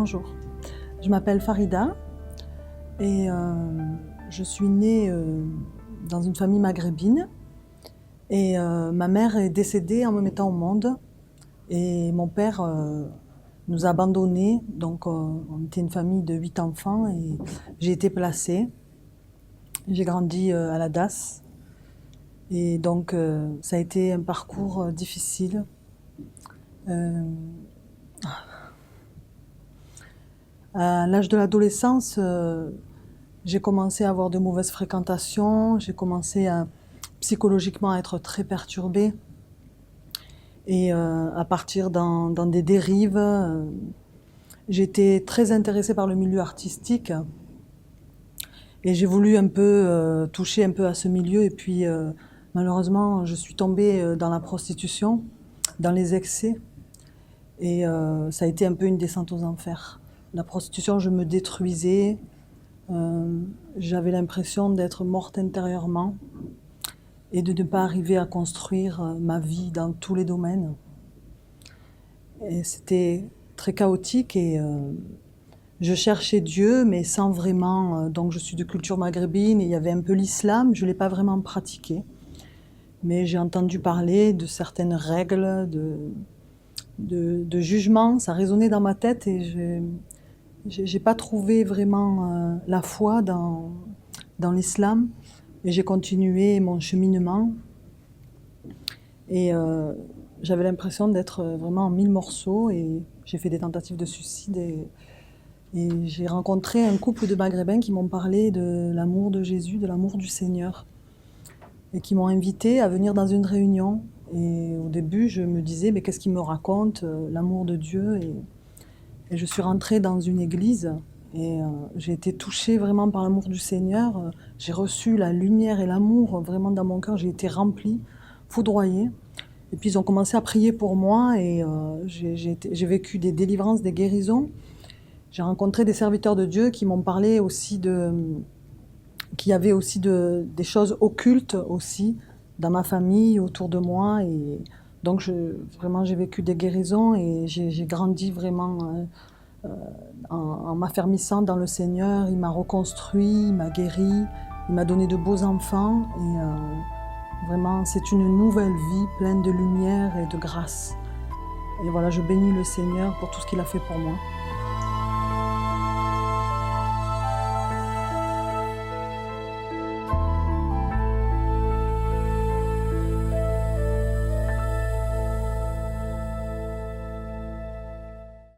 Bonjour, je m'appelle Farida et je suis née dans une famille maghrébine et ma mère est décédée en me mettant au monde et mon père nous a abandonnés, donc on était une famille de 8 enfants et j'ai été placée. J'ai grandi à la DAS et donc ça a été un parcours difficile. À l'âge de l'adolescence, j'ai commencé à avoir de mauvaises fréquentations, j'ai commencé psychologiquement à être très perturbée et à partir dans des dérives. J'étais très intéressée par le milieu artistique et j'ai voulu un peu toucher un peu à ce milieu et puis malheureusement je suis tombée dans la prostitution, dans les excès et ça a été un peu une descente aux enfers. La prostitution, je me détruisais, j'avais l'impression d'être morte intérieurement et de ne pas arriver à construire ma vie dans tous les domaines. Et c'était très chaotique et je cherchais Dieu, mais sans vraiment. Donc je suis de culture maghrébine et il y avait un peu l'islam, je ne l'ai pas vraiment pratiqué. Mais j'ai entendu parler de certaines règles, de jugement, ça résonnait dans ma tête et j'ai pas trouvé vraiment la foi dans l'islam et j'ai continué mon cheminement et j'avais l'impression d'être vraiment en 1000 morceaux et j'ai fait des tentatives de suicide et j'ai rencontré un couple de Maghrébins qui m'ont parlé de l'amour de Jésus, de l'amour du Seigneur et qui m'ont invité à venir dans une réunion. Et au début, je me disais, mais qu'est-ce qu'ils me racontent, l'amour de Dieu et je suis rentrée dans une église et j'ai été touchée vraiment par l'amour du Seigneur. J'ai reçu la lumière et l'amour vraiment dans mon cœur. J'ai été remplie, foudroyée. Et puis ils ont commencé à prier pour moi et j'ai vécu des délivrances, des guérisons. J'ai rencontré des serviteurs de Dieu qui m'ont parlé aussi qu'il y avait aussi des choses occultes aussi dans ma famille, autour de moi. Et donc vraiment j'ai vécu des guérisons et j'ai grandi vraiment en m'affermissant dans le Seigneur. Il m'a reconstruit, il m'a guéri, il m'a donné de beaux enfants et vraiment c'est une nouvelle vie pleine de lumière et de grâce. Et voilà, je bénis le Seigneur pour tout ce qu'il a fait pour moi.